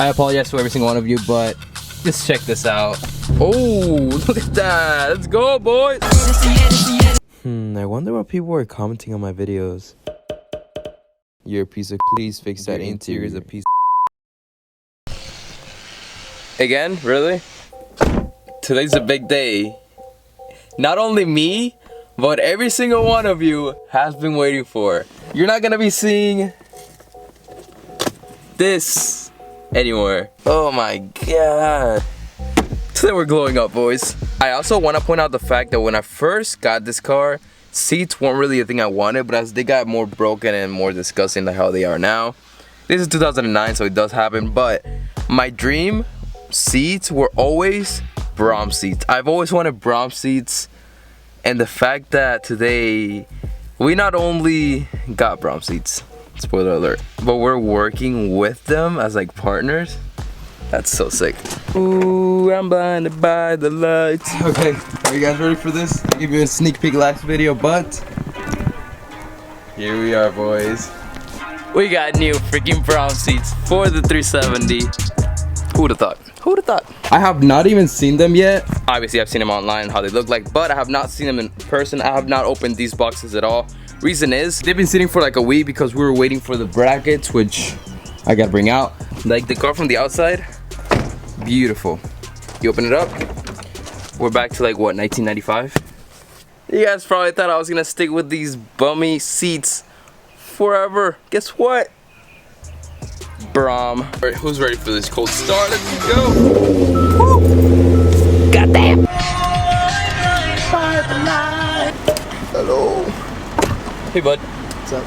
I apologize to every single one of you, but just check this out. Oh, look at that. Let's go, boys. I wonder what people are commenting on my videos. You're a piece of... Please fix that interior is a piece of... Again? Really? Today's a big day. Not only me, but every single one of you has been waiting for. You're not gonna be seeing this anymore. Oh my god. Today we're glowing up, boys. I also want to point out the fact that when I first got this car, seats weren't really the thing I wanted, but as they got more broken and more disgusting than how they are now. This is 2009, so it does happen, but my dream seats were always BRAUM seats. I've always wanted BRAUM seats, and the fact that today we not only got BRAUM seats, spoiler alert, but we're working with them as like partners. That's so sick. Ooh, I'm blinded by the lights. Okay, are you guys ready for this? I'll give you a sneak peek last video, but here we are, boys. We got new freaking BRAUM seats for the 370. Who'd have thought? Who'd have thought? I have not even seen them yet. Obviously, I've seen them online, how they look like, but I have not seen them in person. I have not opened these boxes at all. Reason is, they've been sitting for like a week because we were waiting for the brackets, which I gotta bring out. Like the car from the outside, beautiful. You open it up, we're back to like what, 1995? You guys probably thought I was gonna stick with these bummy seats forever. Guess what? BRAUM. Alright, who's ready for this cold start? Let's go! Woo! Goddamn! Hello. Hey, bud. What's up?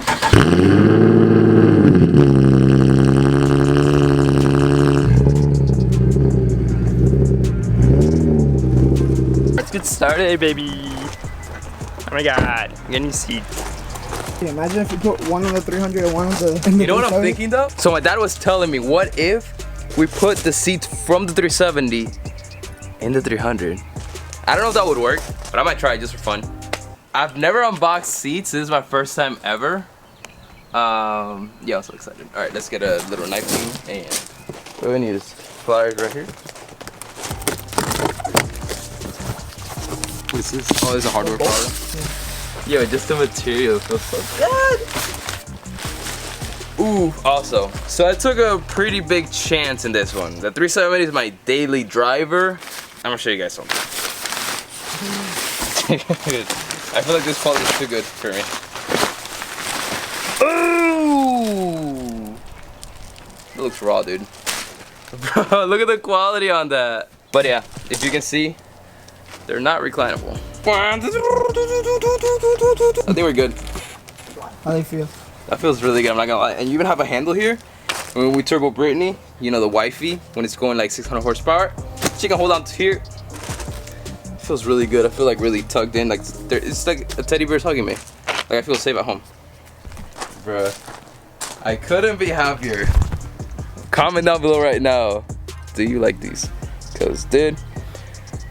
Let's get started, baby. Oh my god, I'm getting a seat. Imagine if you put one on the 300 and one on the... You know what I'm thinking though? So my dad was telling me, what if we put the seats from the 370 in the 300? I don't know if that would work, but I might try it just for fun. I've never unboxed seats. This is my first time ever. Yeah, I'm so excited. All right, let's get a little knife thing, and what we need is pliers right here. What is this? Oh, this is a hardware product. Yo, just the material feels so good. Ooh, also, so I took a pretty big chance in this one. The 370 is my daily driver. I'm gonna show you guys something. I feel like this quality is too good for me. Ooh! It looks raw, dude. Bro, look at the quality on that. But yeah, if you can see, they're not reclinable. I think we're good. How do you feel? That feels really good, I'm not gonna lie. And you even have a handle here. When we turbo Brittany, you know, the wifey, when it's going like 600 horsepower, she can hold on to here. It feels really good. I feel like really tugged in. Like it's like a teddy bear's hugging me. Like I feel safe at home. Bruh, I couldn't be happier. Comment down below right now. Do you like these? Cause dude,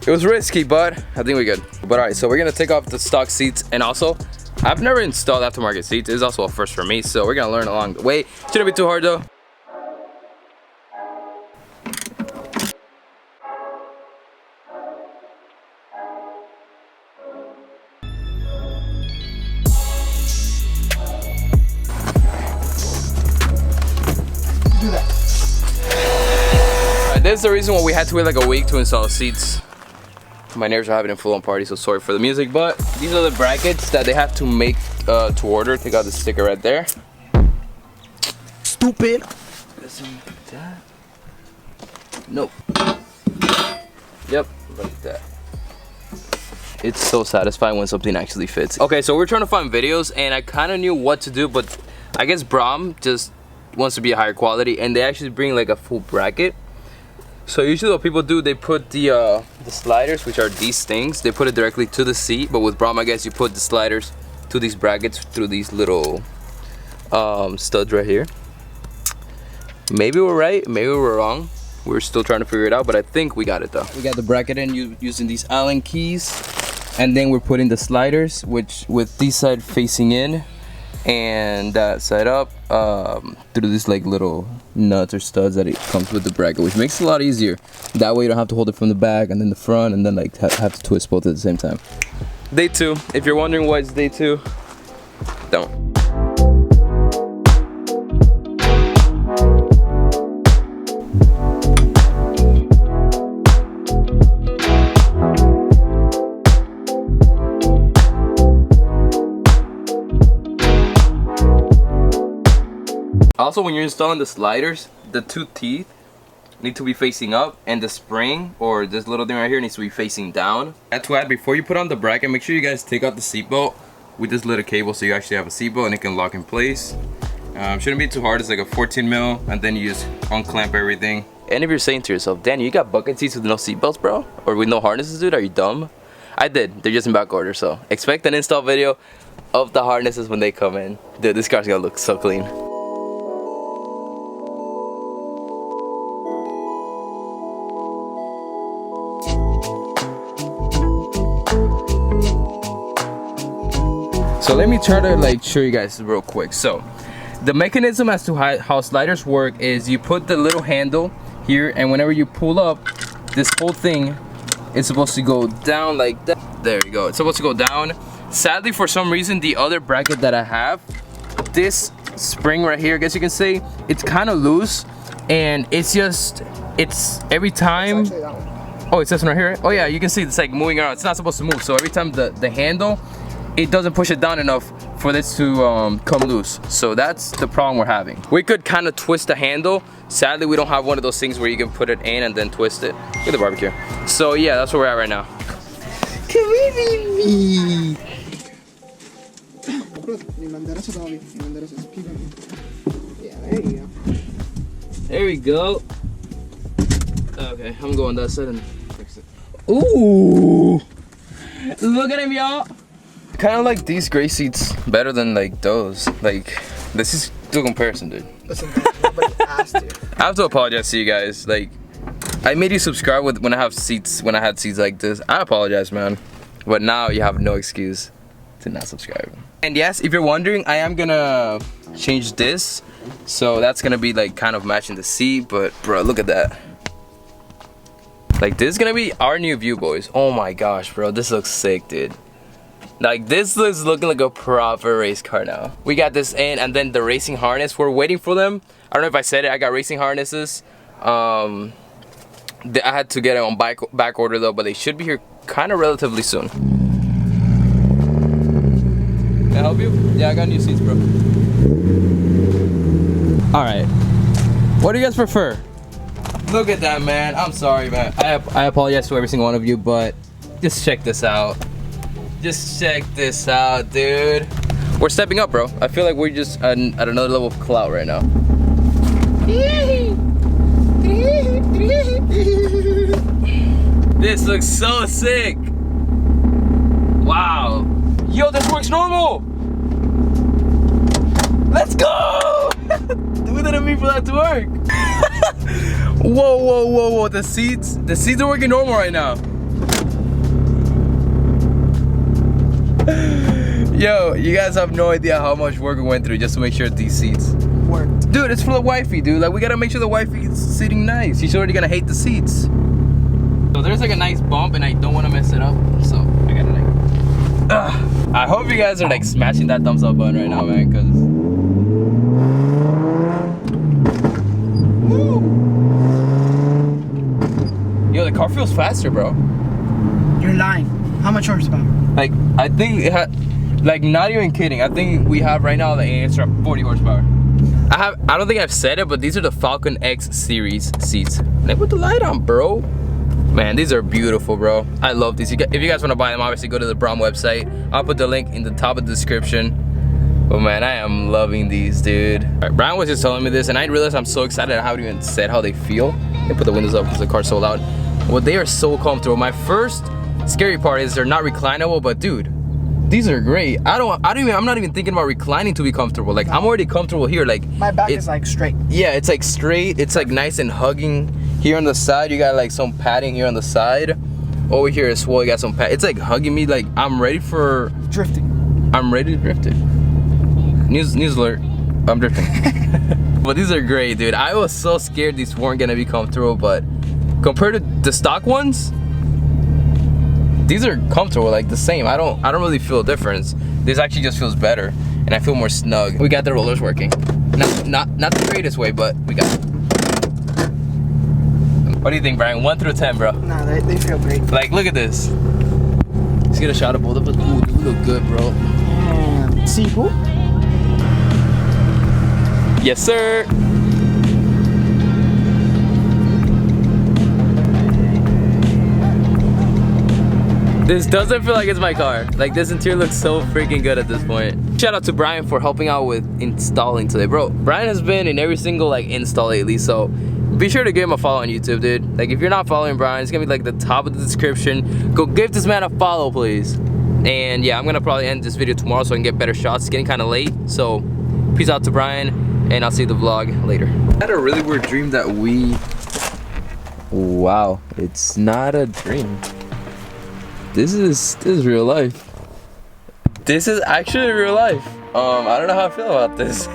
it was risky, but I think we're good. But alright, so we're gonna take off the stock seats, and also, I've never installed aftermarket seats. It's also a first for me, so we're gonna learn along the way. Shouldn't be too hard though. Do that. Alright, this is the reason why we had to wait like a week to install seats. My nerves are having a full-on party, so sorry for the music, but these are the brackets that they have to make to order. Take out the sticker right there. Stupid. Nope. Yep, like that. It's so satisfying when something actually fits. Okay, so we're trying to find videos, and I kind of knew what to do, but I guess BRAUM just wants to be a higher quality, and they actually bring like a full bracket. So usually what people do, they put the sliders, which are these things, they put it directly to the seat. But with BRAUM, I guess you put the sliders to these brackets through these little studs right here. Maybe we're right, maybe we're wrong. We're still trying to figure it out, but I think we got it though. We got the bracket in using these Allen keys, and then we're putting the sliders, which with this side facing in, and that set up through this like little nuts or studs that it comes with the bracket, which makes it a lot easier. That way you don't have to hold it from the back and then the front and then like have to twist both at the same time. Day 2. If you're wondering why it's day 2, don't. Also, when you're installing the sliders, the 2 teeth need to be facing up, and the spring or this little thing right here needs to be facing down. That's why before you put on the bracket, make sure you guys take out the seatbelt with this little cable so you actually have a seatbelt and it can lock in place. Shouldn't be too hard. It's like a 14 mil, and then you just unclamp everything. And if you're saying to yourself, Danny, you got bucket seats with no seatbelts, bro? Or with no harnesses, dude? Are you dumb? I did. They're just in back order, so expect an install video of the harnesses when they come in. Dude, this car's gonna look so clean. So let me try to like show you guys real quick. So the mechanism as to how sliders work is you put the little handle here, and whenever you pull up, this whole thing is supposed to go down like that. There you go. It's supposed to go down. Sadly, for some reason, the other bracket that I have, this spring right here, I guess you can say, it's kind of loose, and it's every time. Oh, it says right here. Oh yeah, you can see it's like moving around. It's not supposed to move. So every time the handle, it doesn't push it down enough for this to come loose. So that's the problem we're having. We could kind of twist the handle. Sadly, we don't have one of those things where you can put it in and then twist it. Look at the barbecue. So yeah, that's where we're at right now. Come here, baby. Yeah, there you go. There we go. Okay, I'm going that side and fix it. Ooh! Look at him, y'all. Kind of like these gray seats better than like those. Like, this is the comparison, dude. Listen, nobody asked you. I have to apologize to you guys. Like, I made you subscribe when I had seats like this. I apologize, man. But now you have no excuse to not subscribe. And yes, if you're wondering, I am gonna change this. So that's gonna be like kind of matching the seat. But bro, look at that. Like, this is gonna be our new view, boys. Oh my gosh, bro, this looks sick, dude. Like, this looks looking like a proper race car now. We got this in, and then the racing harness, we're waiting for them. I don't know if I said it, I got racing harnesses. I had to get it on back order though, but they should be here kind of relatively soon. Can I help you? Yeah, I got new seats, bro. Alright. What do you guys prefer? Look at that, man. I'm sorry, man. I apologize to every single one of you, but just check this out. Just check this out, dude. We're stepping up, bro. I feel like we're just at another level of clout right now. This looks so sick. Wow. Yo, this works normal. Let's go. We didn't mean for that to work. Whoa, whoa, whoa, whoa. The seats are working normal right now. Yo, you guys have no idea how much work we went through just to make sure these seats worked. Dude, it's for the wifey, dude. Like, we gotta make sure the wifey is sitting nice. She's already gonna hate the seats. So there's like a nice bump, and I don't want to mess it up, so I gotta like. I hope you guys are like smashing that thumbs up button right now, man, cause. Woo! Yo, the car feels faster, bro. You're lying. How much horsepower? Like, I think it had, like, not even kidding, I think we have right now the extra 40 horsepower. I don't think I've said it, but these are the Falcon X series seats. They put the light on, bro. Man, these are beautiful, bro. I love these. If you guys want to buy them, obviously go to the BRAUM website. I'll put the link in the top of the description. But man, I am loving these, dude. All right, Brian was just telling me this, and I realized I'm so excited I haven't even said how they feel. They put the windows up because the car's so loud. Well, they are so comfortable. My first scary part is they're not reclinable, but dude, these are great. I'm not even thinking about reclining to be comfortable. Like, I'm already comfortable here. Like, my back is like straight. Yeah, it's like straight. It's like nice and hugging. Here on the side, you got like some padding here on the side. Over here as well, you got some pad. It's like hugging me. Like, I'm ready for drifting. I'm ready to drift it. News alert. I'm drifting. But these are great, dude. I was so scared these weren't gonna be comfortable, but compared to the stock ones, these are comfortable, like the same. I don't really feel a difference. This actually just feels better, and I feel more snug. We got the rollers working. Not the greatest way, but we got it. What do you think, Brian? 1 through 10, bro. Nah, they feel great. Like, look at this. Let's get a shot of both of us. Ooh, dude, we look good, bro. And see who? Yes, sir. This doesn't feel like it's my car. Like, this interior looks so freaking good at this point. Shout out to Brian for helping out with installing today. Bro, Brian has been in every single like install lately, so be sure to give him a follow on YouTube, dude. Like, if you're not following Brian, it's gonna be like the top of the description. Go give this man a follow, please. And yeah, I'm gonna probably end this video tomorrow so I can get better shots. It's getting kind of late, so peace out to Brian, and I'll see the vlog later. I had a really weird dream that we... Wow, it's not a dream. This is real life. This is actually real life. I don't know how I feel about this.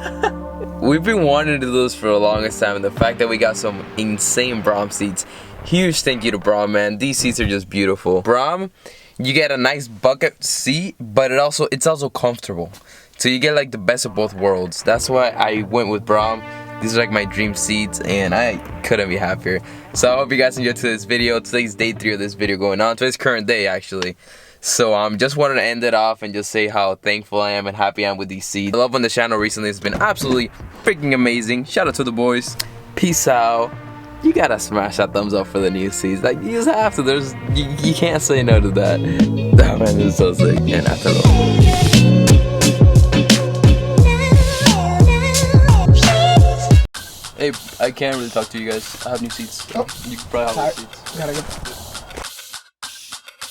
We've been wanting to do this for the longest time, and the fact that we got some insane BRAUM seats. Huge thank you to BRAUM, man. These seats are just beautiful. BRAUM, you get a nice bucket seat, but it's also comfortable. So you get like the best of both worlds. That's why I went with BRAUM. These are like my dream seats, and I couldn't be happier. So I hope you guys enjoyed today's video. Today's day 3 of this video going on. Today's current day, actually. So just wanted to end it off and just say how thankful I am and happy I am with these seats. The love on the channel recently has been absolutely freaking amazing. Shout out to the boys. Peace out. You gotta smash that thumbs up for the new seats. Like, you just have to. You can't say no to that. That man is so sick. And after all. Hey, I can't really talk to you guys. I have new seats. Oh. You can probably have new seats. Gotta go.